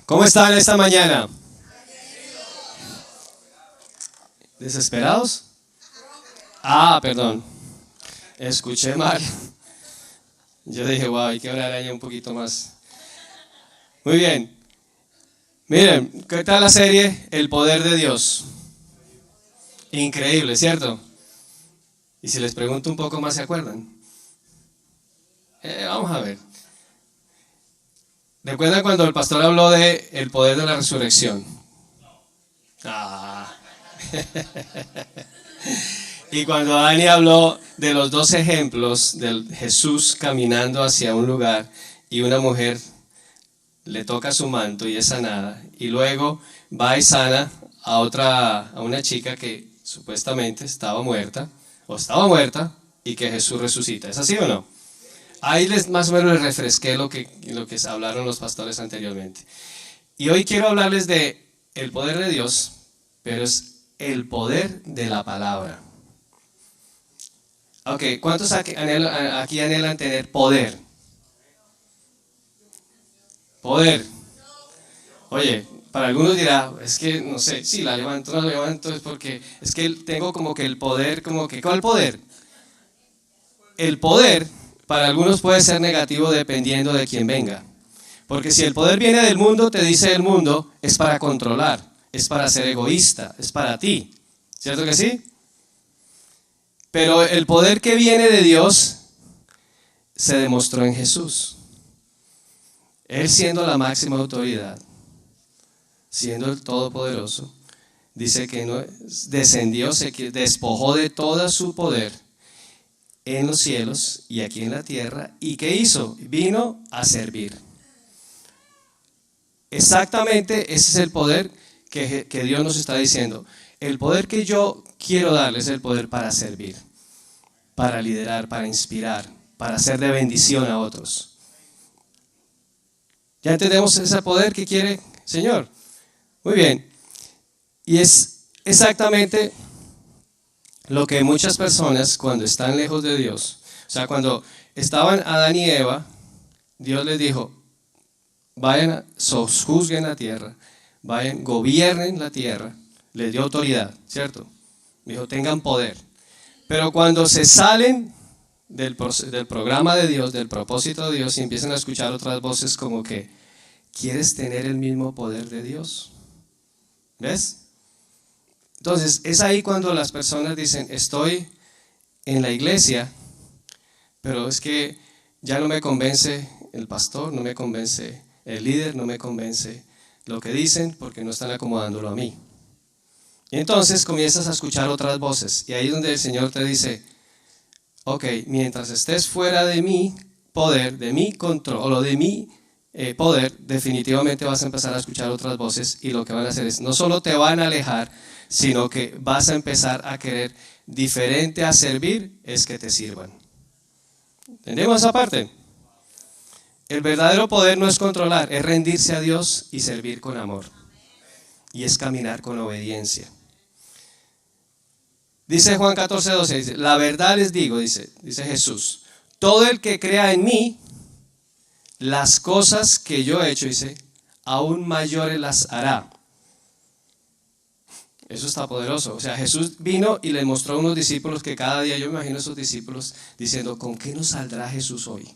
¿Cómo están esta mañana? ¿Desesperados? Perdón. Escuché mal. Yo dije, wow, hay que orar ahí un poquito más. Muy bien. Miren, ¿qué tal la serie El Poder de Dios? Increíble, ¿cierto? Y si les pregunto un poco más, ¿se acuerdan? Vamos a ver. ¿Recuerdan cuando el pastor habló de el poder de la resurrección? Y cuando Dani habló de los dos ejemplos de Jesús caminando hacia un lugar y una mujer le toca su manto y es sanada, y luego va y sana a una chica que supuestamente estaba muerta y que Jesús resucita. ¿Es así o no? Ahí más o menos les refresqué lo que hablaron los pastores anteriormente. Y hoy quiero hablarles de el poder de Dios, pero es el poder de la palabra. Ok, ¿cuántos aquí anhelan tener poder? Poder. Oye, para algunos dirá, es que no sé, si la levanto, no la levanto, es porque es que tengo como que el poder, ¿cuál poder? El poder para algunos puede ser negativo dependiendo de quién venga. Porque si el poder viene del mundo, te dice el mundo, es para controlar, es para ser egoísta, es para ti. ¿Cierto que sí? Pero el poder que viene de Dios se demostró en Jesús. Él siendo la máxima autoridad, siendo el Todopoderoso, dice que no descendió, se despojó de todo su poder en los cielos y aquí en la tierra. ¿Y qué hizo? Vino a servir. Exactamente ese es el poder que Dios nos está diciendo. El poder que yo quiero darles es el poder para servir, para liderar, para inspirar, para ser de bendición a otros. ¿Ya entendemos ese poder que quiere el Señor? Muy bien. Y es exactamente lo que muchas personas cuando están lejos de Dios, o sea, cuando estaban Adán y Eva, Dios les dijo, vayan, sojuzguen la tierra, vayan, gobiernen la tierra, les dio autoridad, ¿cierto? Dijo, tengan poder. Pero cuando se salen del programa de Dios, del propósito de Dios, y empiezan a escuchar otras voces como que, ¿quieres tener el mismo poder de Dios? ¿Ves? Entonces, es ahí cuando las personas dicen, estoy en la iglesia, pero es que ya no me convence el pastor, no me convence el líder, no me convence lo que dicen porque no están acomodándolo a mí. Y entonces comienzas a escuchar otras voces y ahí es donde el Señor te dice, ok, mientras estés fuera de mi poder, de mi control o de mi poder, definitivamente vas a empezar a escuchar otras voces y lo que van a hacer es, no solo te van a alejar, sino que vas a empezar a querer diferente a servir, es que te sirvan. ¿Entendemos esa parte? El verdadero poder no es controlar, es rendirse a Dios y servir con amor. Y es caminar con obediencia. Dice Juan 14:12, dice, la verdad les digo, dice Jesús, todo el que crea en mí, las cosas que yo he hecho, dice, aún mayores las hará. Eso está poderoso. O sea, Jesús vino y le mostró a unos discípulos que cada día, yo me imagino a esos discípulos diciendo, ¿con qué nos saldrá Jesús hoy?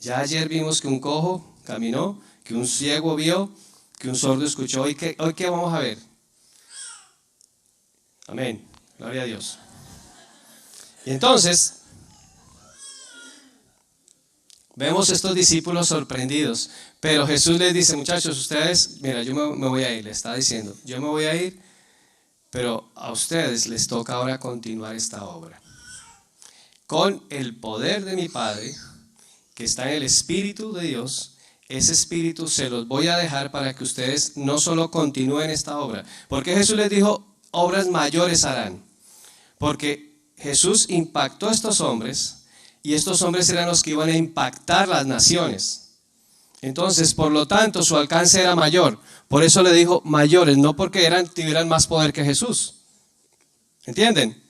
Ya ayer vimos que un cojo caminó, que un ciego vio, que un sordo escuchó. ¿Hoy qué vamos a ver? Amén. Gloria a Dios. Y entonces, vemos estos discípulos sorprendidos. Pero Jesús les dice, muchachos, ustedes, mira, yo me voy a ir, le está diciendo, yo me voy a ir, pero a ustedes les toca ahora continuar esta obra. Con el poder de mi Padre, que está en el Espíritu de Dios, ese Espíritu se los voy a dejar para que ustedes no solo continúen esta obra. Porque Jesús les dijo, obras mayores harán. Porque Jesús impactó a estos hombres y estos hombres eran los que iban a impactar las naciones. Entonces, por lo tanto, su alcance era mayor. Por eso le dijo mayores, no porque tuvieran más poder que Jesús. ¿Entienden?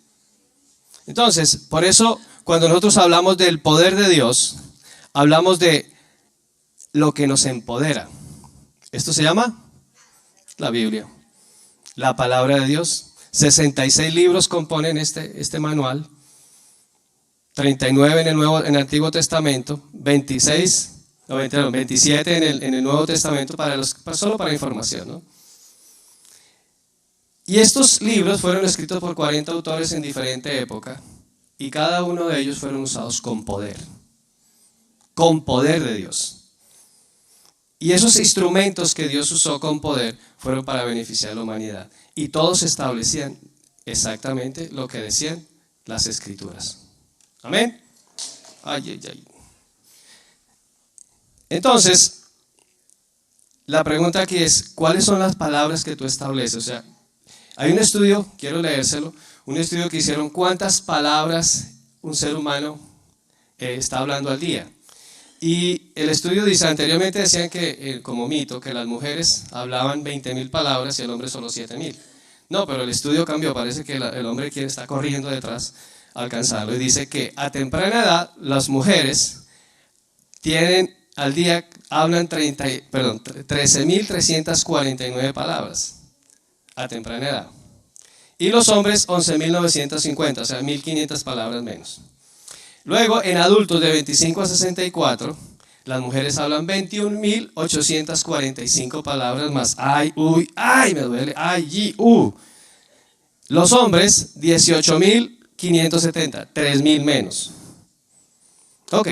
Entonces, por eso, cuando nosotros hablamos del poder de Dios, hablamos de lo que nos empodera. Esto se llama la Biblia, la palabra de Dios. 66 libros componen este manual, 39 en el Antiguo Testamento, 27 en el Nuevo Testamento, solo para información, ¿no? Y estos libros fueron escritos por 40 autores en diferente época, y cada uno de ellos fueron usados con poder de Dios. Y esos instrumentos que Dios usó con poder fueron para beneficiar a la humanidad. Y todos establecían exactamente lo que decían las Escrituras. Amén. Ay, ay, ay. Entonces, la pregunta aquí es, ¿cuáles son las palabras que tú estableces? O sea, hay un estudio, quiero leérselo, un estudio que hicieron cuántas palabras un ser humano está hablando al día. Y el estudio dice, anteriormente decían que, como mito, que las mujeres hablaban 20.000 palabras y el hombre solo 7.000. No, pero el estudio cambió, parece que el hombre está corriendo detrás a alcanzarlo. Y dice que a temprana edad las mujeres al día hablan 13.349 palabras a temprana edad. Y los hombres 11.950, o sea, 1.500 palabras menos. Luego, en adultos de 25 a 64, las mujeres hablan 21.845 palabras más. Ay, uy, ay, me duele, ay, y, Los hombres, 18.570, 3.000 menos. Ok.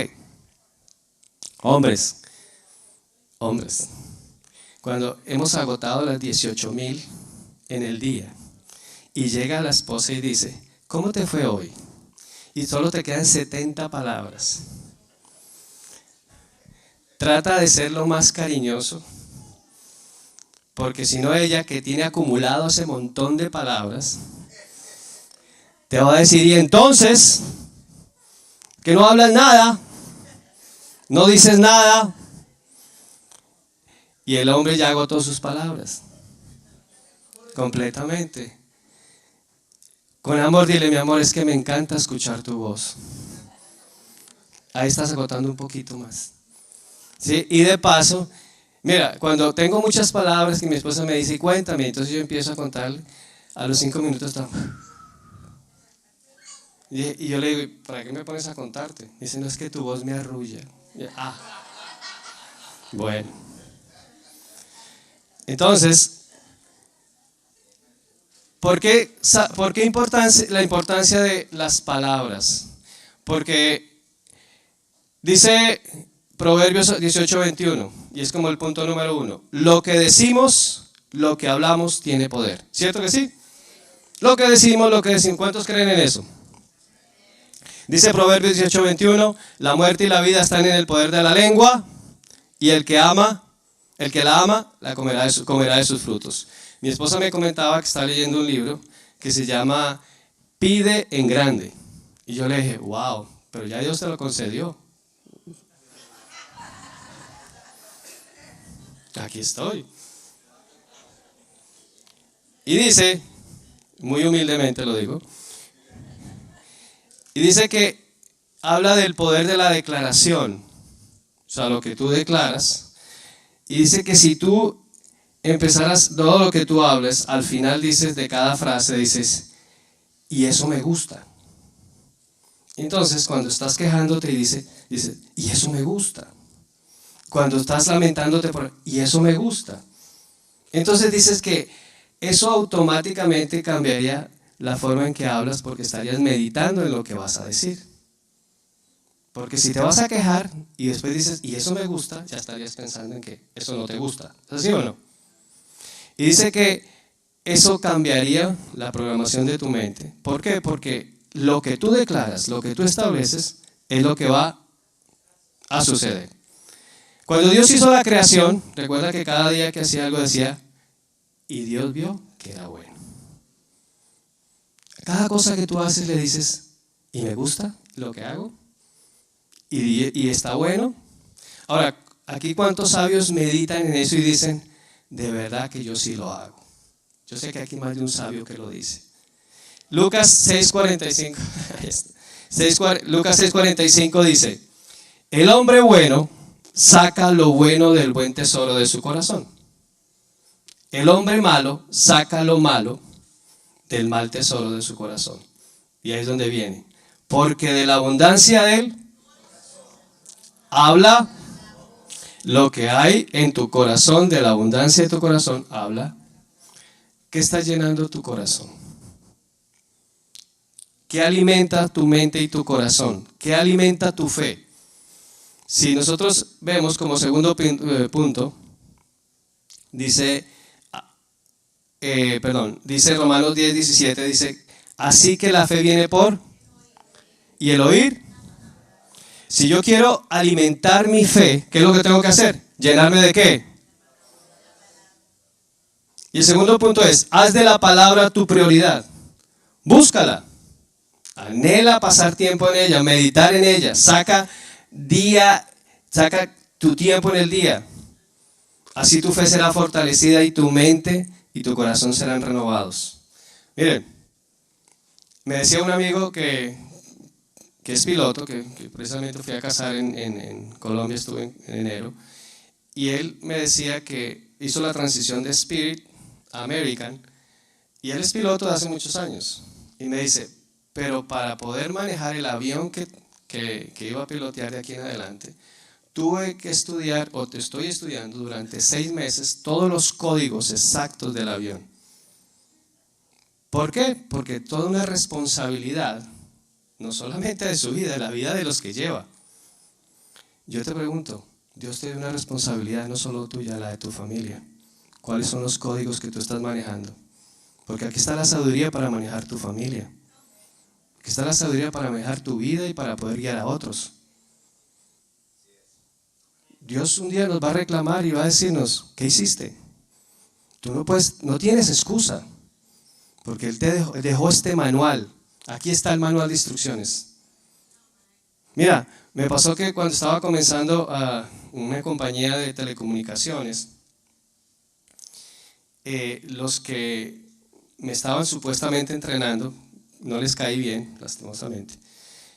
Hombres. Cuando hemos agotado las 18.000 en el día, y llega la esposa y dice, ¿cómo te fue hoy? Y solo te quedan 70 palabras. Trata de ser lo más cariñoso, porque si no ella, que tiene acumulado ese montón de palabras, te va a decir, y entonces, que no hablas nada, no dices nada, y el hombre ya agotó sus palabras, completamente. Con amor dile, mi amor, es que me encanta escuchar tu voz. Ahí estás agotando un poquito más. ¿Sí? Y de paso, mira, cuando tengo muchas palabras que mi esposa me dice, cuéntame, entonces yo empiezo a contar, a los 5 minutos está. Y yo le digo, ¿para qué me pones a contarte? Dice, no, es que tu voz me arrulla. Bueno. Entonces, ¿por qué la importancia de las palabras? Porque dice Proverbios 18:21, y es como el punto número 1, lo que decimos, lo que hablamos tiene poder. ¿Cierto que sí? Lo que decimos, ¿cuántos creen en eso? Dice Proverbios 18:21, la muerte y la vida están en el poder de la lengua, y el que la ama, la comerá de sus frutos. Mi esposa me comentaba que está leyendo un libro que se llama Pide en Grande. Y yo le dije, wow, pero ya Dios te lo concedió. Aquí estoy. Y dice, muy humildemente lo digo, y dice que habla del poder de la declaración, o sea, lo que tú declaras, y dice que si tú empezarás todo lo que tú hables, al final dices de cada frase, dices, y eso me gusta. Entonces, cuando estás quejándote y dices, y eso me gusta. Cuando estás lamentándote, y eso me gusta. Entonces dices que eso automáticamente cambiaría la forma en que hablas porque estarías meditando en lo que vas a decir. Porque si te vas a quejar y después dices, y eso me gusta, ya estarías pensando en que eso no te gusta. ¿Es así o no? Y dice que eso cambiaría la programación de tu mente. ¿Por qué? Porque lo que tú declaras, lo que tú estableces, es lo que va a suceder. Cuando Dios hizo la creación, recuerda que cada día que hacía algo decía, y Dios vio que era bueno. Cada cosa que tú haces le dices, y me gusta lo que hago, y está bueno. Ahora, aquí cuántos sabios meditan en eso y dicen, de verdad que yo sí lo hago. Yo sé que aquí hay más de un sabio que lo dice. Lucas 6:45 Lucas 6:45 dice, el hombre bueno saca lo bueno del buen tesoro de su corazón. El hombre malo saca lo malo del mal tesoro de su corazón. Y ahí es donde viene. Porque de la abundancia de él habla lo que hay en tu corazón, de la abundancia de tu corazón habla. ¿Qué está llenando tu corazón? ¿Qué alimenta tu mente y tu corazón? ¿Qué alimenta tu fe? Si nosotros vemos como segundo punto, dice Romanos 10:17, dice, así que la fe viene por, ¿y el oír? Si yo quiero alimentar mi fe, ¿qué es lo que tengo que hacer? ¿Llenarme de qué? Y el segundo punto es, haz de la palabra tu prioridad. Búscala. Anhela pasar tiempo en ella, meditar en ella. Saca tu tiempo en el día. Así tu fe será fortalecida y tu mente y tu corazón serán renovados. Miren, me decía un amigo que es piloto, que precisamente fui a cazar en Colombia, estuve en enero, y él me decía que hizo la transición de Spirit a American, y él es piloto de hace muchos años, y me dice, pero para poder manejar el avión que iba a pilotear de aquí en adelante, tuve que estudiar, o te estoy estudiando durante 6 meses, todos los códigos exactos del avión. ¿Por qué? Porque toda una responsabilidad, no solamente de su vida, de la vida de los que lleva. Yo te pregunto, Dios te dio una responsabilidad no solo tuya, la de tu familia. ¿Cuáles son los códigos que tú estás manejando? Porque aquí está la sabiduría para manejar tu familia. Aquí está la sabiduría para manejar tu vida y para poder guiar a otros. Dios un día nos va a reclamar y va a decirnos, ¿qué hiciste? Tú no tienes excusa, porque Él te dejó este manual. Aquí está el manual de instrucciones. Mira, me pasó que cuando estaba comenzando a una compañía de telecomunicaciones, los que me estaban supuestamente entrenando, no les caí bien, lastimosamente.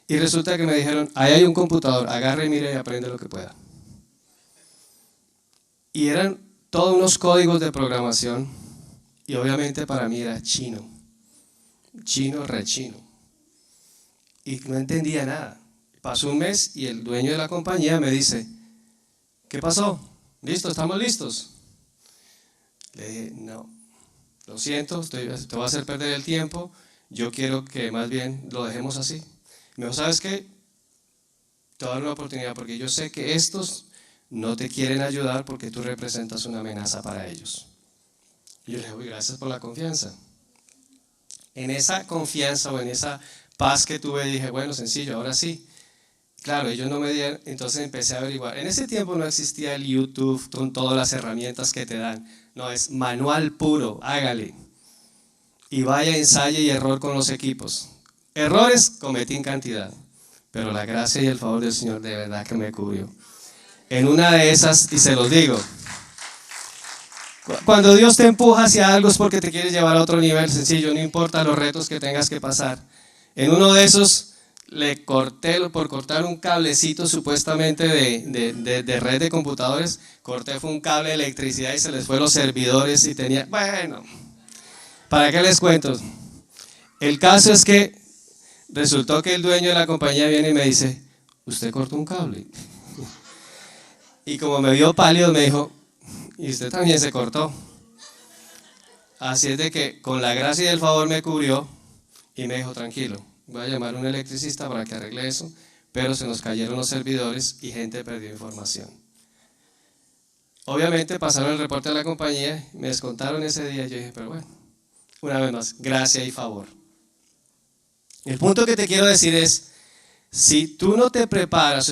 Y resulta que me dijeron, ahí hay un computador, agarre, mire y aprende lo que pueda. Y eran todos unos códigos de programación, y obviamente para mí era chino, re chino. Y no entendía nada. Pasó un mes y el dueño de la compañía me dice, ¿qué pasó? ¿Listo? ¿Estamos listos? Le dije, no, lo siento, te voy a hacer perder el tiempo, yo quiero que más bien lo dejemos así. Me dijo, ¿sabes qué? Te voy a dar una oportunidad porque yo sé que estos no te quieren ayudar porque tú representas una amenaza para ellos. Y yo le dije, uy, gracias por la confianza. En esa confianza o en esa paz que tuve, dije, bueno, sencillo, ahora sí. Claro, ellos no me dieron, entonces empecé a averiguar. En ese tiempo no existía el YouTube con todas las herramientas que te dan. No, es manual puro, hágale. Y vaya, ensaye y error con los equipos. Errores cometí en cantidad, pero la gracia y el favor del Señor de verdad que me cubrió. En una de esas, y se los digo, cuando Dios te empuja hacia algo es porque te quiere llevar a otro nivel sencillo, no importa los retos que tengas que pasar. En uno de esos le corté, por cortar un cablecito supuestamente de red de computadores, corté fue un cable de electricidad y se les fue los servidores y tenía, bueno, ¿para qué les cuento? El caso es que resultó que el dueño de la compañía viene y me dice, ¿usted cortó un cable? Y como me vio pálido me dijo, y usted también se cortó. Así es de que con la gracia y el favor me cubrió y me dijo, tranquilo, voy a llamar a un electricista para que arregle eso, pero se nos cayeron los servidores y gente perdió información. Obviamente pasaron el reporte a la compañía, me descontaron ese día, yo dije, pero bueno, una vez más, gracia y favor. El punto que te quiero decir es, si tú no te preparas,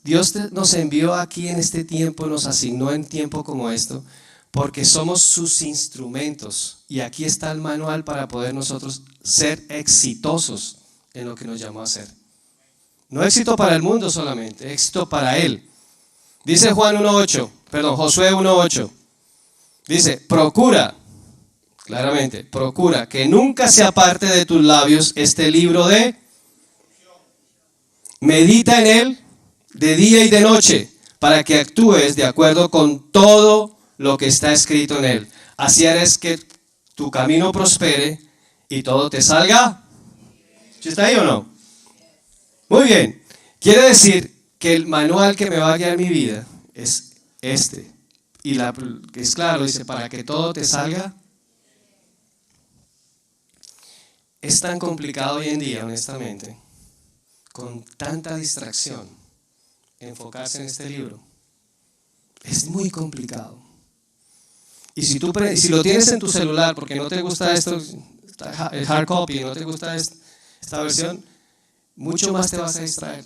Dios nos envió aquí en este tiempo, nos asignó en tiempo como esto, porque somos sus instrumentos. Y aquí está el manual para poder nosotros ser exitosos en lo que nos llamó a hacer. No éxito para el mundo solamente, éxito para Él. Dice Josué 1:8. Dice, procura, claramente, procura que nunca se aparte de tus labios este libro medita en él de día y de noche, para que actúes de acuerdo con todo lo que está escrito en él. Así harás que tu camino prospere y todo te salga. ¿Sí está ahí o no? Muy bien. Quiere decir que el manual que me va a guiar mi vida es este. Y es claro, dice, para que todo te salga. Es tan complicado hoy en día, honestamente, con tanta distracción, enfocarse en este libro. Es muy complicado. Y si lo tienes en tu celular, porque no te gusta esto, el hard copy, no te gusta esta versión, mucho más te vas a distraer.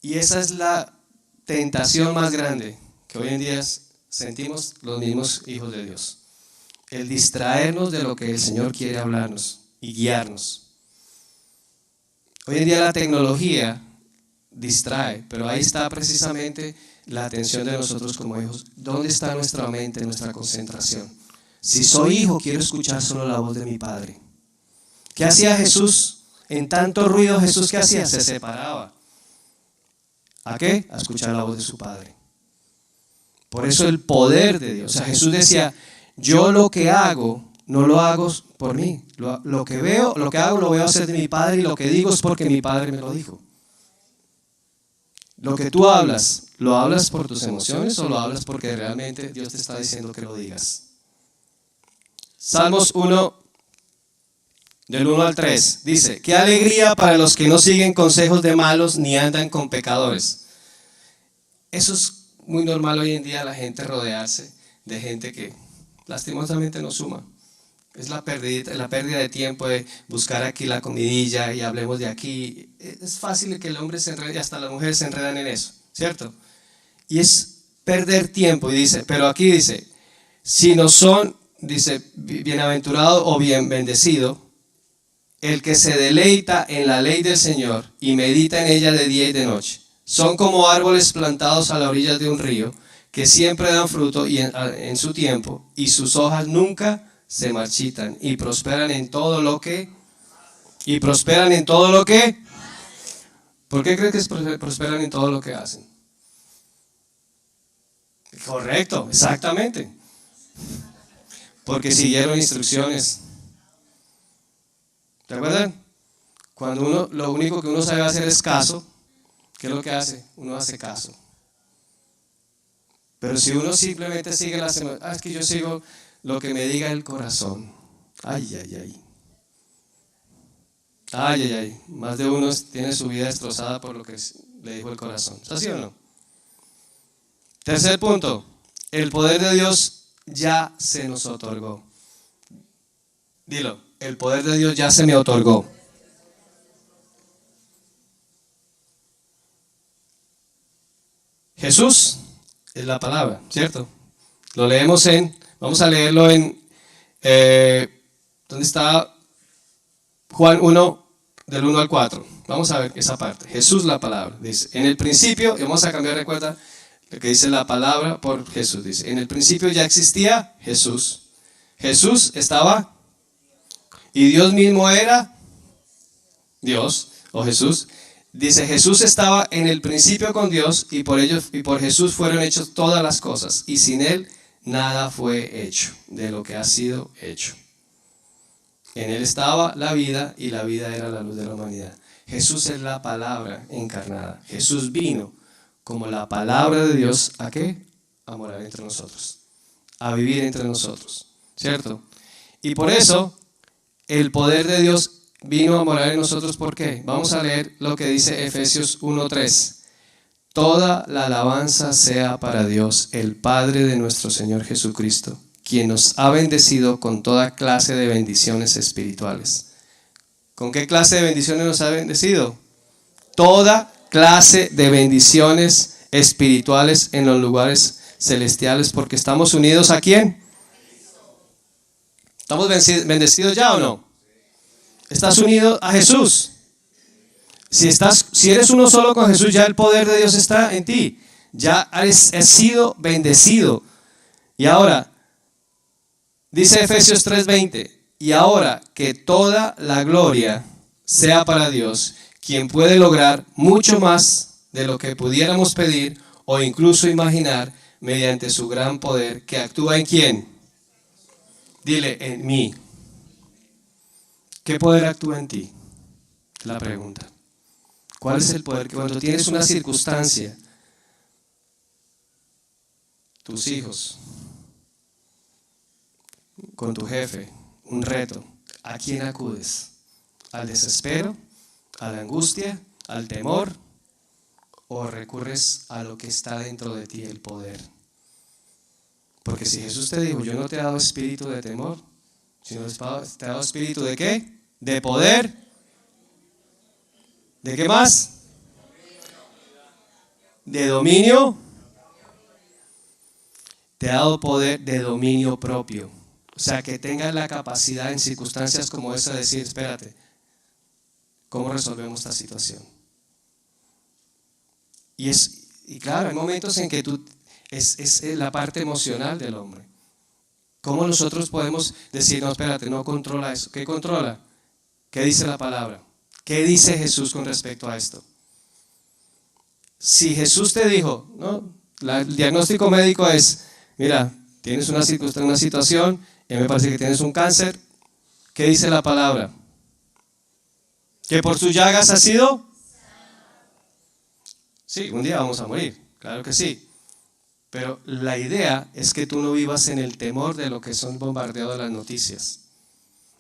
Y esa es la tentación más grande que hoy en día sentimos los mismos hijos de Dios. El distraernos de lo que el Señor quiere hablarnos y guiarnos. Hoy en día la tecnología distrae, pero ahí está precisamente la atención de nosotros como hijos. ¿Dónde está nuestra mente, nuestra concentración? Si soy hijo, quiero escuchar solo la voz de mi Padre. ¿Qué hacía Jesús? En tanto ruido, ¿Jesús qué hacía? Se separaba. ¿A qué? A escuchar la voz de su Padre. Por eso el poder de Dios. O sea, Jesús decía, yo lo que hago, no lo hago por mí. Lo que veo, lo que hago, lo voy a hacer de mi Padre, y lo que digo es porque mi Padre me lo dijo. Lo que tú hablas, ¿lo hablas por tus emociones o lo hablas porque realmente Dios te está diciendo que lo digas? Salmos 1, del 1 al 3, dice, qué alegría para los que no siguen consejos de malos ni andan con pecadores. Eso es muy normal hoy en día, la gente rodearse de gente que lastimosamente no suma. Es la pérdida de tiempo de buscar aquí la comidilla y hablemos de aquí. Es fácil que el hombre se enrede y hasta las mujeres se enredan en eso, ¿cierto? Y es perder tiempo. Y dice, pero aquí dice, si no son, dice, bienaventurado o bien bendecido, el que se deleita en la ley del Señor y medita en ella de día y de noche. Son como árboles plantados a la orilla de un río, que siempre dan fruto en su tiempo, y sus hojas nunca se marchitan, y prosperan en todo lo que. ¿Por qué crees que prosperan en todo lo que hacen? Correcto, exactamente. Porque siguieron instrucciones. ¿Te acuerdan? Cuando lo único que uno sabe hacer es caso, ¿qué es lo que hace? Uno hace caso. Pero si uno simplemente sigue es que yo sigo lo que me diga el corazón. Ay, ay, ay. Ay, ay, ay. Más de uno tiene su vida destrozada por lo que le dijo el corazón. ¿Es así o no? Tercer punto. El poder de Dios ya se nos otorgó. Dilo. El poder de Dios ya se me otorgó. Jesús es la palabra, ¿cierto? Lo leemos vamos a leerlo en, ¿dónde está? Juan 1, del 1 al 4. Vamos a ver esa parte. Jesús la palabra. Dice, en el principio, y vamos a cambiar, recuerda, lo que dice la palabra por Jesús. Dice, en el principio ya existía Jesús. Jesús estaba, y Dios mismo era Dios, o Jesús. Dice, Jesús estaba en el principio con Dios, y por Jesús fueron hechas todas las cosas, y sin Él nada fue hecho de lo que ha sido hecho. En Él estaba la vida, y la vida era la luz de la humanidad. Jesús es la palabra encarnada. Jesús vino como la palabra de Dios, ¿a qué? A morar entre nosotros, a vivir entre nosotros, ¿cierto? Y por eso el poder de Dios vino a morar en nosotros. ¿Por qué? Vamos a leer lo que dice Efesios 1:3. Toda la alabanza sea para Dios, el Padre de nuestro Señor Jesucristo, quien nos ha bendecido con toda clase de bendiciones espirituales. ¿Con qué clase de bendiciones nos ha bendecido? Toda clase de bendiciones espirituales en los lugares celestiales, porque estamos unidos ¿a quién? ¿Estamos bendecidos ya o no? ¿Estás unido a Jesús? Si eres uno solo con Jesús, ya el poder de Dios está en ti. Ya has sido bendecido. Y ahora, dice Efesios 3:20, y ahora que toda la gloria sea para Dios, quien puede lograr mucho más de lo que pudiéramos pedir o incluso imaginar, mediante su gran poder que actúa en quién. Dile, en mí. ¿Qué poder actúa en ti? La pregunta. ¿Cuál es el poder que cuando tienes una circunstancia, tus hijos, con tu jefe, un reto, ¿a quién acudes? ¿Al desespero? ¿A la angustia? ¿Al temor? ¿O recurres a lo que está dentro de ti, el poder? Porque si Jesús te dijo, yo no te he dado espíritu de temor, sino te he dado espíritu ¿de qué? De poder. ¿De qué más? De dominio. Te ha dado poder de dominio propio. O sea, que tengas la capacidad en circunstancias como esa de decir, espérate, ¿cómo resolvemos esta situación? Y claro, hay momentos en que es la parte emocional del hombre. ¿Cómo nosotros podemos decir, no, espérate, no controla eso? ¿Qué controla? ¿Qué dice la palabra? ¿Qué dice Jesús con respecto a esto? Si Jesús te dijo, ¿no? El diagnóstico médico es, mira, tienes una situación, y me parece que tienes un cáncer, ¿qué dice la palabra? ¿Que por sus llagas ha sido? Sí, un día vamos a morir, claro que sí. Pero la idea es que tú no vivas en el temor de lo que son bombardeos de las noticias.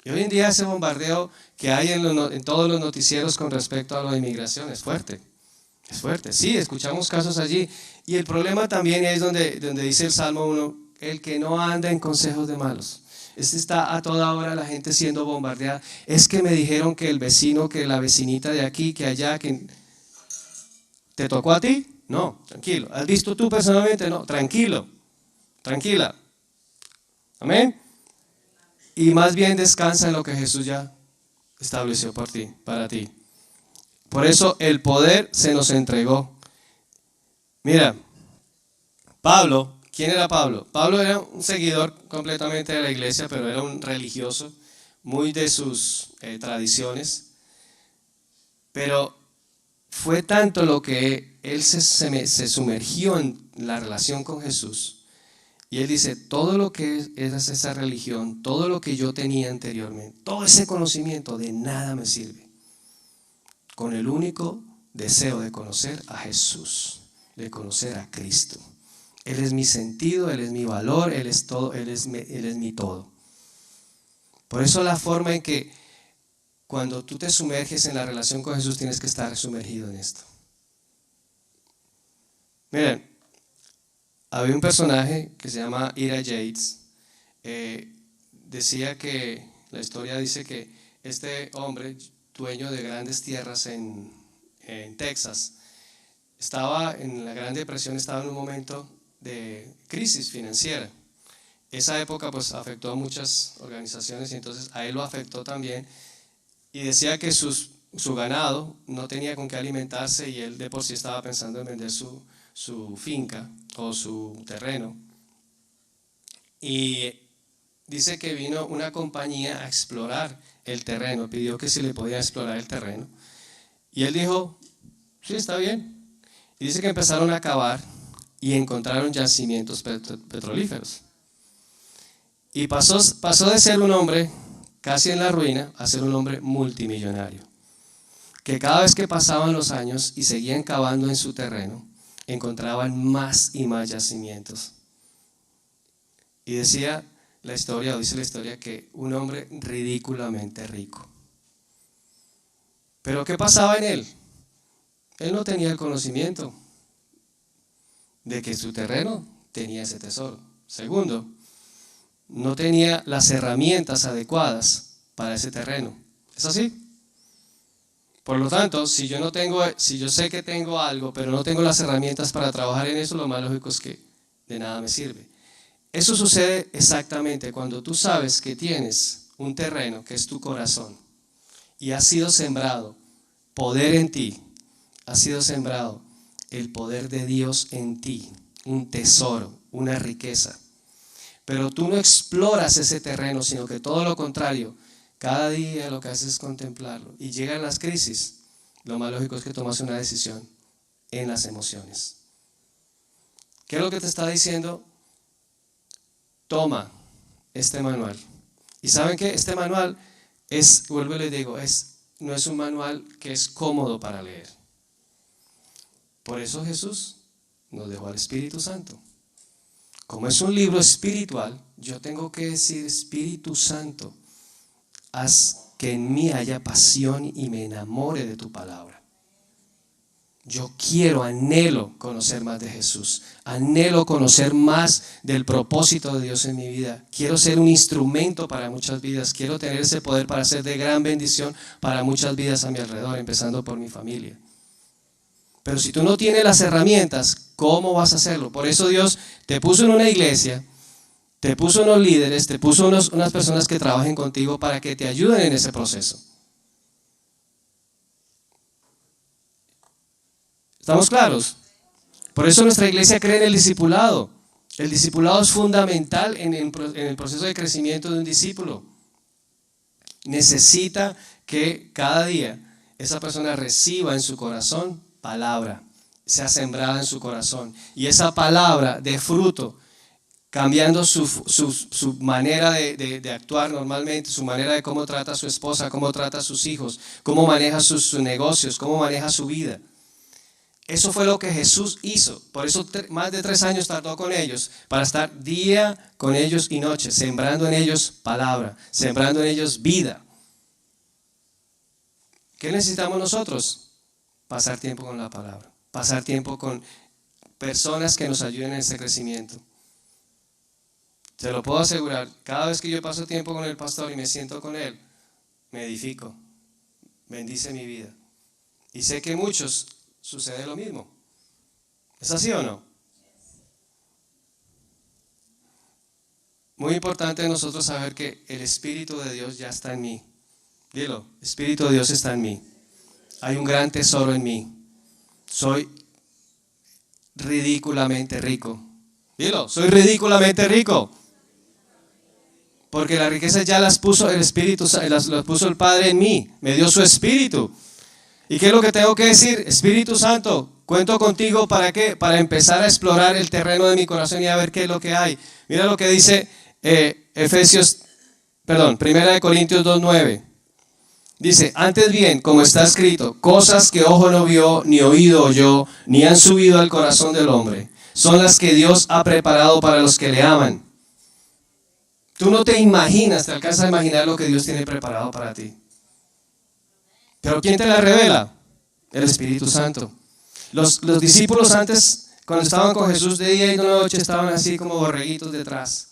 Y hoy en día ese bombardeo que hay en todos los noticieros con respecto a la inmigración es fuerte. Es fuerte. Sí, escuchamos casos allí. Y el problema también es donde dice el Salmo 1, el que no anda en consejos de malos. Está a toda hora la gente siendo bombardeada. Es que me dijeron que el vecino, que la vecinita de aquí, que allá, que... ¿Te tocó a ti? No, tranquilo. ¿Has visto tú personalmente? No, tranquilo, tranquila. Amén. Y más bien descansa en lo que Jesús ya estableció por ti, para ti. Por eso el poder se nos entregó. Mira, Pablo, ¿quién era Pablo? Pablo era un seguidor completamente de la iglesia, pero era un religioso, muy de sus tradiciones. Pero fue tanto lo que él se sumergió en la relación con Jesús. Y él dice, todo lo que es esa religión, todo lo que yo tenía anteriormente, todo ese conocimiento de nada me sirve. Con el único deseo de conocer a Jesús, de conocer a Cristo. Él es mi sentido, Él es mi valor, Él es todo, Él es mi todo. Por eso la forma en que cuando tú te sumerges en la relación con Jesús tienes que estar sumergido en esto. Miren, había un personaje que se llama Ira Yates. Decía que, la historia dice que este hombre, dueño de grandes tierras en Texas, estaba en la Gran Depresión, estaba en un momento de crisis financiera. Esa época pues afectó a muchas organizaciones y entonces a él lo afectó también. Y decía que su ganado no tenía con qué alimentarse y él de por sí estaba pensando en vender su finca o su terreno. Y dice que vino una compañía a explorar el terreno, pidió que se le podía explorar el terreno. Y él dijo, sí, está bien. Y dice que empezaron a cavar y encontraron yacimientos petrolíferos. Y pasó de ser un hombre casi en la ruina a ser un hombre multimillonario. Que cada vez que pasaban los años y seguían cavando en su terreno, encontraban más y más yacimientos. Y decía la historia, o dice la historia, que un hombre ridículamente rico. Pero ¿qué pasaba en él? Él no tenía el conocimiento de que su terreno tenía ese tesoro. Segundo, no tenía las herramientas adecuadas para ese terreno. ¿Es así? Por lo tanto, si yo sé que tengo algo, pero no tengo las herramientas para trabajar en eso, lo más lógico es que de nada me sirve. Eso sucede exactamente cuando tú sabes que tienes un terreno que es tu corazón y ha sido sembrado poder en ti, ha sido sembrado el poder de Dios en ti, un tesoro, una riqueza. Pero tú no exploras ese terreno, sino que todo lo contrario, cada día lo que haces es contemplarlo. Y llegan las crisis, lo más lógico es que tomas una decisión en las emociones. ¿Qué es lo que te está diciendo? Toma este manual. ¿Y saben qué? Este manual vuelvo y les digo, no es un manual que es cómodo para leer. Por eso Jesús nos dejó al Espíritu Santo. Como es un libro espiritual, yo tengo que decir, Espíritu Santo, haz que en mí haya pasión y me enamore de tu palabra. Yo anhelo conocer más de Jesús, anhelo conocer más del propósito de Dios en mi vida. Quiero ser un instrumento para muchas vidas, quiero tener ese poder para ser de gran bendición para muchas vidas a mi alrededor, empezando por mi familia. Pero si tú no tienes las herramientas, ¿cómo vas a hacerlo? Por eso Dios te puso en una iglesia, te puso unos líderes, te puso unas personas que trabajen contigo para que te ayuden en ese proceso. ¿Estamos claros? Por eso nuestra iglesia cree en el discipulado. El discipulado es fundamental en el proceso de crecimiento de un discípulo. Necesita que cada día esa persona reciba en su corazón palabra, sea sembrada en su corazón. Y esa palabra de fruto, cambiando su manera de actuar normalmente, su manera de cómo trata a su esposa, cómo trata a sus hijos, cómo maneja sus negocios, cómo maneja su vida. Eso fue lo que Jesús hizo. Por eso más de 3 años tardó con ellos, para estar día con ellos y noche, sembrando en ellos palabra, sembrando en ellos vida. ¿Qué necesitamos nosotros? Pasar tiempo con la palabra, pasar tiempo con personas que nos ayuden en ese crecimiento. Se lo puedo asegurar, cada vez que yo paso tiempo con el pastor y me siento con él, me edifico, bendice mi vida. Y sé que muchos sucede lo mismo. ¿Es así o no? Muy importante nosotros saber que el Espíritu de Dios ya está en mí. Dilo, Espíritu de Dios está en mí. Hay un gran tesoro en mí. Soy ridículamente rico. Dilo, soy ridículamente rico. Porque las riquezas ya las puso el Espíritu, las puso el Padre en mí. Me dio su Espíritu. ¿Y qué es lo que tengo que decir? Espíritu Santo, cuento contigo ¿para qué? Para empezar a explorar el terreno de mi corazón y a ver qué es lo que hay. Mira lo que dice 1 Corintios 2:9. Dice, antes bien, como está escrito, cosas que ojo no vio, ni oído oyó, ni han subido al corazón del hombre, son las que Dios ha preparado para los que le aman. Tú no te imaginas, te alcanzas a imaginar lo que Dios tiene preparado para ti. ¿Pero quién te la revela? El Espíritu Santo. Los discípulos antes, cuando estaban con Jesús de día y de noche, estaban así como borreguitos detrás.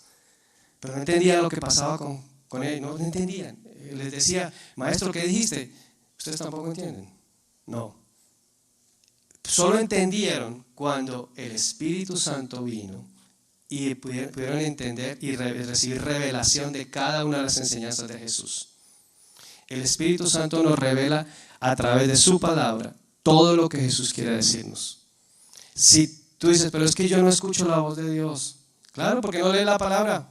Pero no entendían lo que pasaba con él, no entendían. Les decía, maestro, ¿qué dijiste? ¿Ustedes tampoco entienden? No. Solo entendieron cuando el Espíritu Santo vino y pudieron entender y recibir revelación de cada una de las enseñanzas de Jesús. El Espíritu Santo nos revela a través de su palabra todo lo que Jesús quiere decirnos. Si tú dices, pero es que yo no escucho la voz de Dios. Claro, porque no lees la palabra.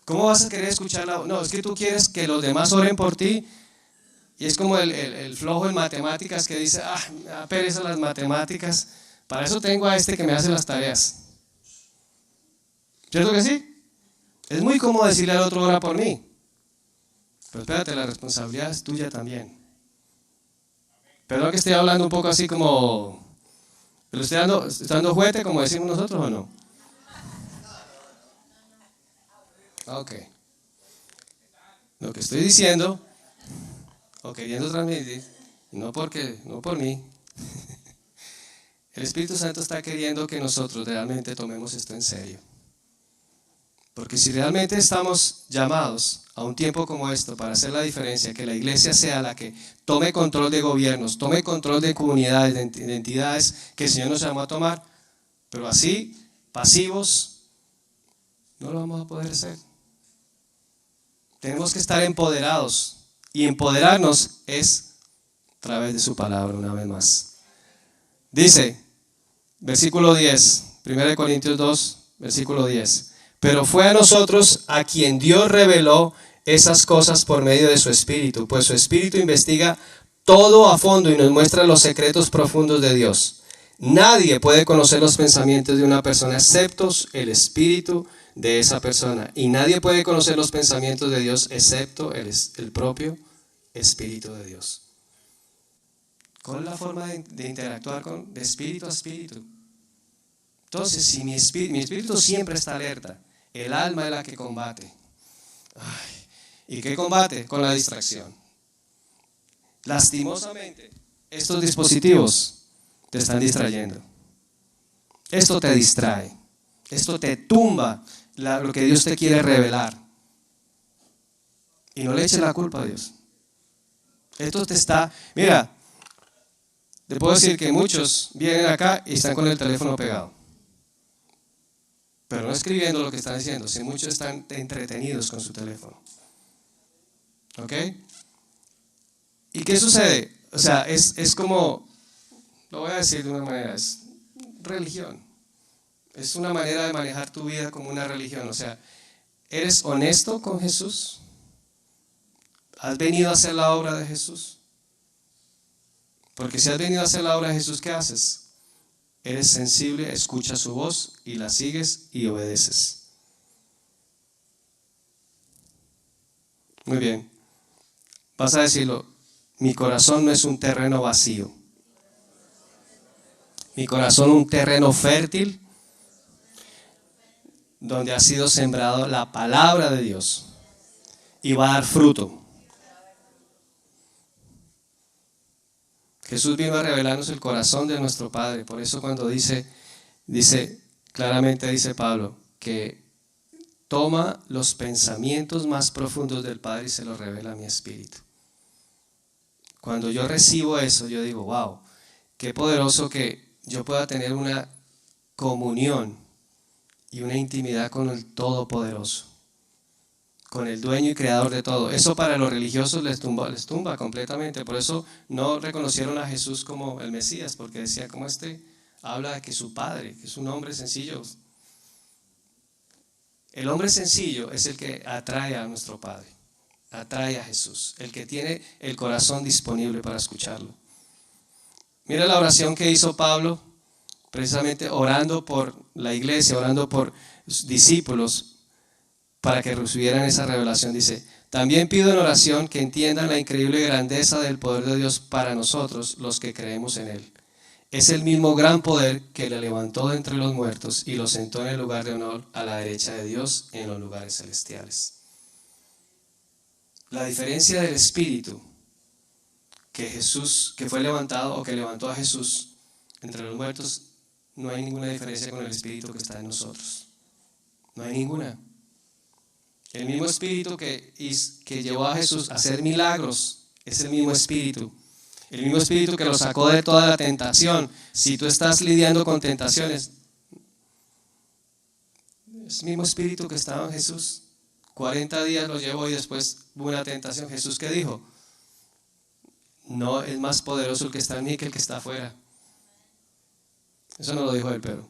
¿Cómo vas a querer escuchar la voz? No, es que tú quieres que los demás oren por ti. Y es como el flojo en matemáticas que dice, me da pereza las matemáticas. Para eso tengo a este que me hace las tareas. ¿Cierto que sí? Es muy cómodo decirle al otro, ora por mí. Pero espérate, la responsabilidad es tuya también. Perdón que estoy hablando un poco así como, ¿pero estoy dando juguete como decimos nosotros o no? Ok. Lo que estoy diciendo, o queriendo transmitir, no por mí. El Espíritu Santo está queriendo que nosotros realmente tomemos esto en serio. Porque si realmente estamos llamados a un tiempo como esto para hacer la diferencia, que la iglesia sea la que tome control de gobiernos, tome control de comunidades, de entidades que el Señor nos llamó a tomar, pero así, pasivos, no lo vamos a poder hacer. Tenemos que estar empoderados, y empoderarnos es a través de su palabra una vez más. Dice, versículo 10, 1 Corintios 2, versículo 10. Pero fue a nosotros a quien Dios reveló esas cosas por medio de su Espíritu, pues su Espíritu investiga todo a fondo y nos muestra los secretos profundos de Dios. Nadie puede conocer los pensamientos de una persona excepto el espíritu de esa persona. Y nadie puede conocer los pensamientos de Dios excepto el propio Espíritu de Dios. ¿Cuál es la forma de interactuar de espíritu a espíritu? Entonces, si mi espíritu siempre está alerta, el alma es la que combate. Ay, ¿y qué combate? Con la distracción. Lastimosamente, estos dispositivos te están distrayendo. Esto te distrae. Esto te tumba lo que Dios te quiere revelar. Y no le eches la culpa a Dios. Esto te está... Mira, te puedo decir que muchos vienen acá y están con el teléfono pegado. Pero no escribiendo lo que están diciendo. Si muchos están entretenidos con su teléfono. ¿Ok? ¿Y qué sucede? O sea, es como... Lo voy a decir de una manera. Es religión. Es una manera de manejar tu vida como una religión. O sea, ¿eres honesto con Jesús? ¿Has venido a hacer la obra de Jesús? Porque si has venido a hacer la obra de Jesús, ¿qué haces? Eres sensible, escuchas su voz y la sigues y obedeces. Muy bien. Vas a decirlo, mi corazón no es un terreno vacío. Mi corazón es un terreno fértil donde ha sido sembrado la palabra de Dios y va a dar fruto. Jesús vino a revelarnos el corazón de nuestro Padre. Por eso cuando claramente dice Pablo, que toma los pensamientos más profundos del Padre y se los revela a mi espíritu. Cuando yo recibo eso, yo digo, wow, qué poderoso que yo pueda tener una comunión y una intimidad con el Todopoderoso, con el dueño y creador de todo. Eso para los religiosos les tumba completamente. Por eso no reconocieron a Jesús como el Mesías, porque decía, como habla de que su Padre, que es un hombre sencillo. El hombre sencillo es el que atrae a nuestro Padre, atrae a Jesús, el que tiene el corazón disponible para escucharlo. Mira la oración que hizo Pablo, precisamente orando por la iglesia, orando por sus discípulos, para que recibieran esa revelación. Dice, también pido en oración que entiendan la increíble grandeza del poder de Dios para nosotros, los que creemos en Él. Es el mismo gran poder que le levantó de entre los muertos y lo sentó en el lugar de honor a la derecha de Dios en los lugares celestiales. La diferencia del Espíritu que fue levantado o que levantó a Jesús entre los muertos, no hay ninguna diferencia con el Espíritu que está en nosotros. No hay ninguna. El mismo Espíritu que llevó a Jesús a hacer milagros es el mismo Espíritu. El mismo Espíritu que lo sacó de toda la tentación. Si tú estás lidiando con tentaciones, es el mismo Espíritu que estaba en Jesús. 40 días lo llevó y después hubo una tentación. ¿Jesús qué dijo? No es más poderoso el que está en mí que el que está afuera. Eso no lo dijo él, pero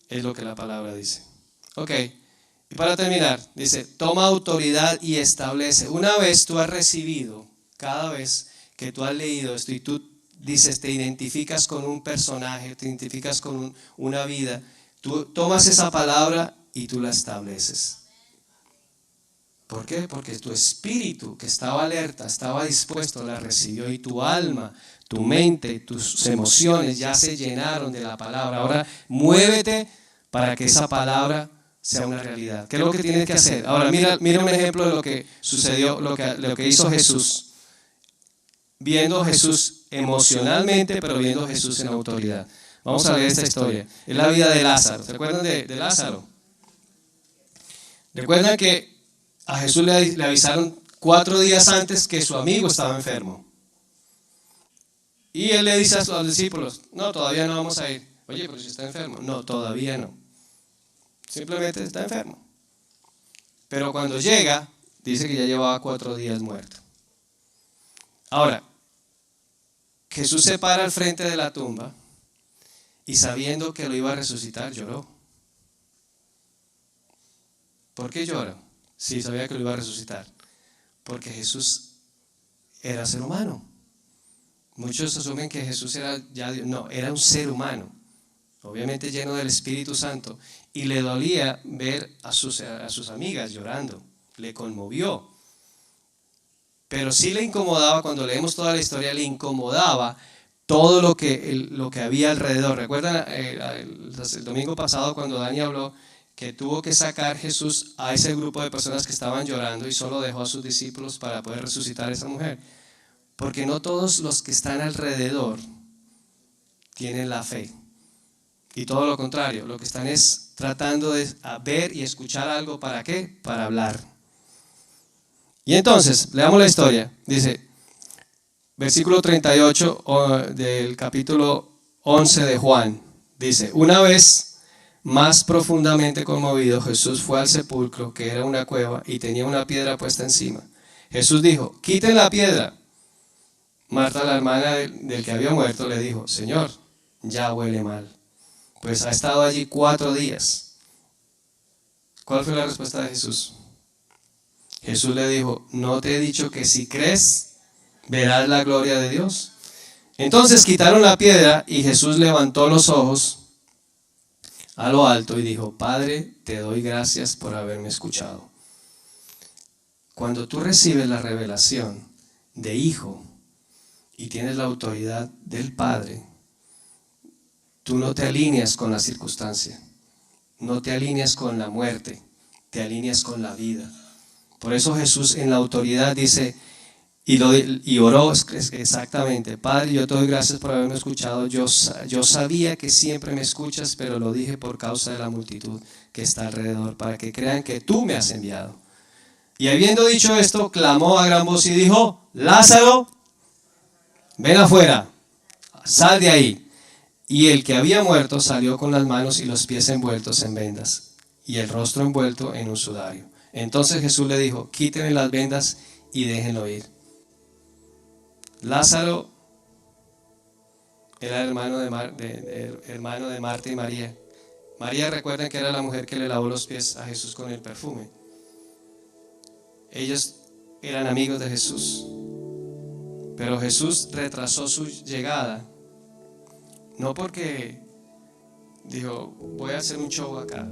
es lo que la palabra dice. Ok. Y para terminar, dice, toma autoridad y establece. Una vez tú has recibido, cada vez que tú has leído esto y tú dices, te identificas con un personaje, te identificas con una vida, tú tomas esa palabra y tú la estableces. ¿Por qué? Porque tu espíritu, que estaba alerta, estaba dispuesto, la recibió, y tu alma, tu mente, tus emociones ya se llenaron de la palabra. Ahora muévete para que esa palabra sea una realidad. ¿Qué es lo que tienes que hacer? Ahora mira un ejemplo de lo que sucedió, lo que hizo Jesús. Viendo a Jesús emocionalmente, pero viendo a Jesús en autoridad. Vamos a ver esta historia. Es la vida de Lázaro. ¿Se acuerdan de Lázaro? ¿Recuerdan que a Jesús le avisaron 4 días antes que su amigo estaba enfermo? Y él le dice a sus discípulos, no, todavía no vamos a ir. Oye, pero si está enfermo. No, todavía no. Simplemente está enfermo. Pero cuando llega, dice que ya llevaba 4 días muerto. Ahora, Jesús se para al frente de la tumba y sabiendo que lo iba a resucitar, lloró. ¿Por qué llora? Sí, sabía que lo iba a resucitar. Porque Jesús era ser humano. Muchos asumen que Jesús era ya Dios. No, era un ser humano, obviamente lleno del Espíritu Santo, y le dolía ver a sus amigas llorando, le conmovió. Pero sí le incomodaba, cuando leemos toda la historia, le incomodaba todo lo que había alrededor. ¿Recuerdan el domingo pasado cuando Dani habló que tuvo que sacar Jesús a ese grupo de personas que estaban llorando y solo dejó a sus discípulos para poder resucitar a esa mujer? Porque no todos los que están alrededor tienen la fe. Y todo lo contrario, lo que están es tratando de ver y escuchar algo. ¿Para qué? Para hablar. Y entonces, leamos la historia. Dice, versículo 38 del capítulo 11 de Juan. Dice, una vez más profundamente conmovido, Jesús fue al sepulcro, que era una cueva, y tenía una piedra puesta encima. Jesús dijo, quiten la piedra. Marta, la hermana del que había muerto, le dijo, Señor, ya huele mal, pues ha estado allí 4 días. ¿Cuál fue la respuesta de Jesús? Jesús le dijo, ¿no te he dicho que si crees, verás la gloria de Dios? Entonces quitaron la piedra y Jesús levantó los ojos a lo alto y dijo, Padre, te doy gracias por haberme escuchado. Cuando tú recibes la revelación de hijo y tienes la autoridad del Padre, tú no te alineas con la circunstancia, no te alineas con la muerte, te alineas con la vida. Por eso Jesús en la autoridad dice, y oró exactamente, Padre, yo te doy gracias por haberme escuchado, yo sabía que siempre me escuchas, pero lo dije por causa de la multitud que está alrededor, para que crean que tú me has enviado. Y habiendo dicho esto, clamó a gran voz y dijo, Lázaro, ven afuera, sal de ahí. Y el que había muerto salió con las manos y los pies envueltos en vendas, y el rostro envuelto en un sudario. Entonces Jesús le dijo, quítenle las vendas y déjenlo ir. Lázaro era hermano de Marta y María. María, recuerden que era la mujer que le lavó los pies a Jesús con el perfume. Ellos eran amigos de Jesús. Pero Jesús retrasó su llegada, no porque dijo, voy a hacer un show acá.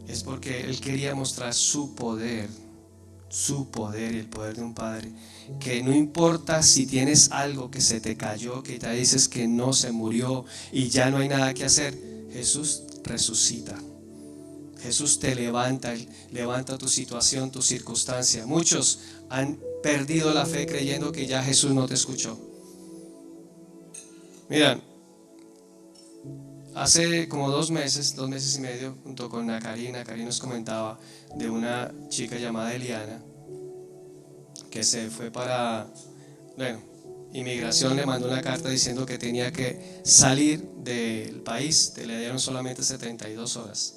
Es porque Él quería mostrar su poder y el poder de un padre. Que no importa si tienes algo que se te cayó, que te dices que no se murió y ya no hay nada que hacer, Jesús resucita. Jesús te levanta tu situación, tu circunstancia. Muchos han perdido la fe creyendo que ya Jesús no te escuchó. Miren, hace como 2 meses y medio, junto con Karina nos comentaba de una chica llamada Eliana que se fue para, inmigración le mandó una carta diciendo que tenía que salir del país, le dieron solamente 72 horas.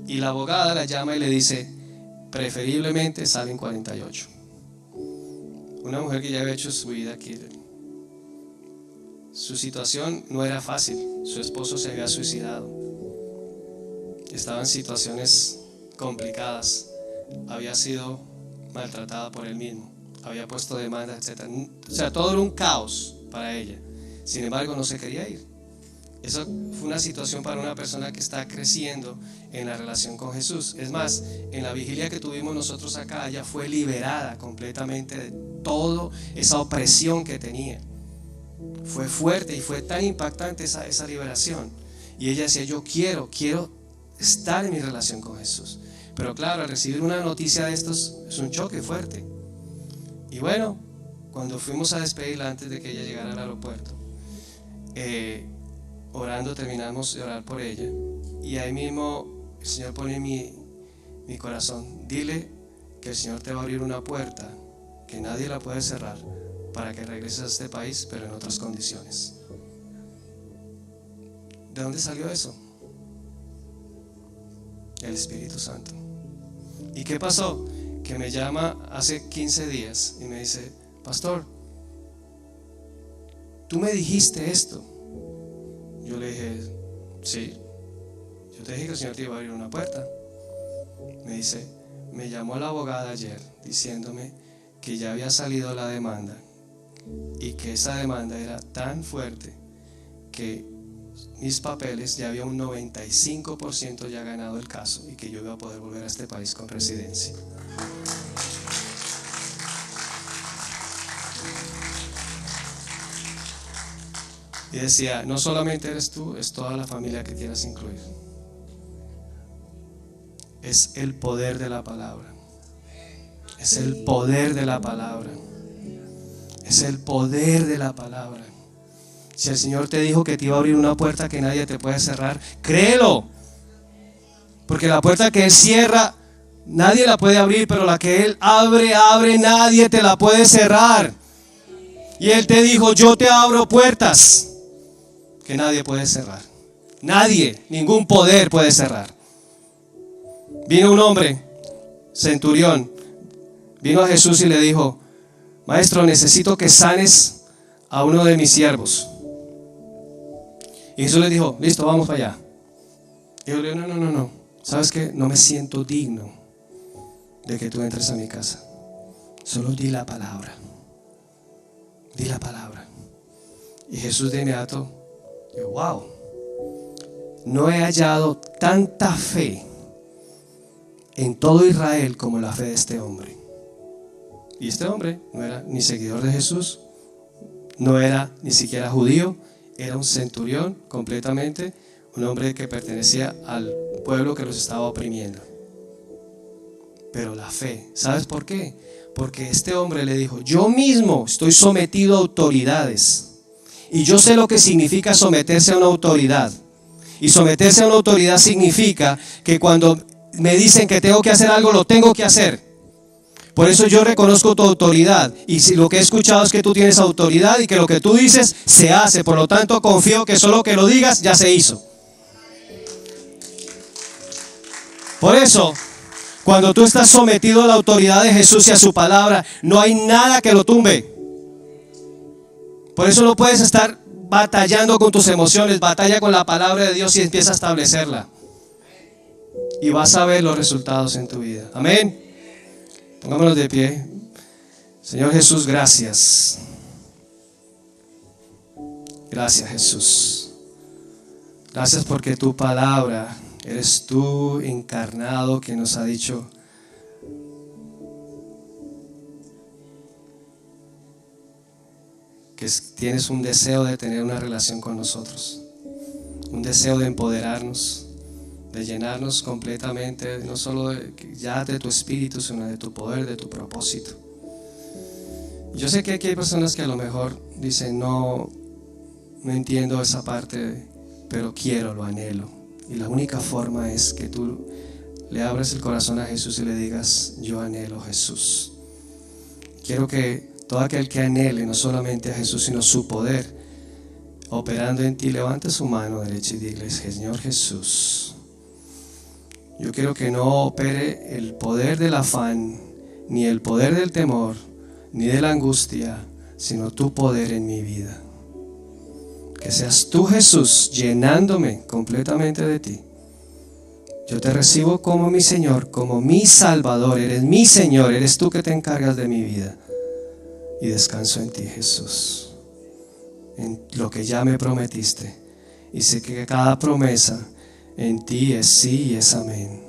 Y la abogada la llama y le dice, preferiblemente salen 48. Una mujer que ya había hecho su vida aquí. Su situación no era fácil, su esposo se había suicidado, estaba en situaciones complicadas, había sido maltratada por él mismo, había puesto demandas, etc. O sea, todo era un caos para ella. Sin embargo, no se quería ir. Eso fue una situación para una persona que está creciendo en la relación con Jesús. Es más, en la vigilia que tuvimos nosotros acá, ella fue liberada completamente de toda esa opresión que tenía. Fue fuerte y fue tan impactante esa liberación. Y ella decía, yo quiero estar en mi relación con Jesús. Pero claro, al recibir una noticia de estos es un choque fuerte. Y bueno, cuando fuimos a despedirla antes de que ella llegara al aeropuerto, orando, terminamos de orar por ella. Y ahí mismo el Señor pone en mi corazón, dile que el Señor te va a abrir una puerta que nadie la puede cerrar, para que regreses a este país, pero en otras condiciones. ¿De dónde salió eso? El Espíritu Santo. ¿Y qué pasó? Que me llama hace 15 días y me dice, pastor, tú me dijiste esto. Yo le dije, sí, yo te dije que el Señor te iba a abrir una puerta. Me dice, me llamó la abogada ayer diciéndome que ya había salido la demanda, y que esa demanda era tan fuerte que mis papeles ya había un 95% ya ganado el caso y que yo iba a poder volver a este país con residencia. Y decía, no solamente eres tú, es toda la familia que quieras incluir. Es el poder de la palabra. Es el poder de la palabra. Es el poder de la palabra. Si el Señor te dijo que te iba a abrir una puerta que nadie te puede cerrar, créelo. Porque la puerta que Él cierra, nadie la puede abrir, pero la que Él abre, nadie te la puede cerrar. Y Él te dijo, yo te abro puertas que nadie puede cerrar. Nadie, ningún poder puede cerrar. Vino un hombre, centurión, vino a Jesús y le dijo, Maestro, necesito que sanes a uno de mis siervos. Y Jesús le dijo, listo, vamos para allá. Y yo le digo, no, ¿sabes qué? No me siento digno de que tú entres a mi casa. Solo di la palabra. Di la palabra. Y Jesús de inmediato dijo, wow, no he hallado tanta fe en todo Israel como la fe de este hombre. Y este hombre no era ni seguidor de Jesús, no era ni siquiera judío, era un centurión completamente, un hombre que pertenecía al pueblo que los estaba oprimiendo. Pero la fe, ¿sabes por qué? Porque este hombre le dijo, yo mismo estoy sometido a autoridades y yo sé lo que significa someterse a una autoridad. Y someterse a una autoridad significa que cuando me dicen que tengo que hacer algo, lo tengo que hacer. Por eso yo reconozco tu autoridad. Y si lo que he escuchado es que tú tienes autoridad y que lo que tú dices se hace. Por lo tanto, confío que solo que lo digas ya se hizo. Por eso, cuando tú estás sometido a la autoridad de Jesús y a su palabra, no hay nada que lo tumbe. Por eso no puedes estar batallando con tus emociones. Batalla con la palabra de Dios y empieza a establecerla. Y vas a ver los resultados en tu vida. Amén. Pongámonos de pie. Señor Jesús, gracias. Gracias, Jesús. Gracias porque tu palabra, eres tú encarnado que nos ha dicho que tienes un deseo de tener una relación con nosotros, un deseo de empoderarnos, de llenarnos completamente, no solo ya de tu espíritu, sino de tu poder, de tu propósito. Yo sé que aquí hay personas que a lo mejor dicen, no entiendo esa parte, pero quiero, lo anhelo. Y la única forma es que tú le abras el corazón a Jesús y le digas, yo anhelo Jesús. Quiero que todo aquel que anhele no solamente a Jesús, sino su poder operando en ti, levante su mano derecha y dile, Señor Jesús, yo quiero que no opere el poder del afán, ni el poder del temor, ni de la angustia, sino tu poder en mi vida. Que seas tú, Jesús, llenándome completamente de ti. Yo te recibo como mi Señor, como mi Salvador. Eres mi Señor, eres tú que te encargas de mi vida. Y descanso en ti, Jesús, en lo que ya me prometiste. Y sé que cada promesa en ti es sí y es amén.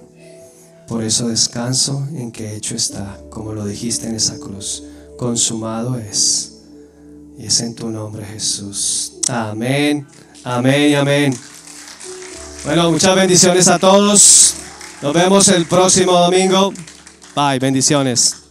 Por eso descanso en que hecho está, como lo dijiste en esa cruz. Consumado es. Y es en tu nombre, Jesús. Amén, amén y amén. Bueno, muchas bendiciones a todos. Nos vemos el próximo domingo. Bye, bendiciones.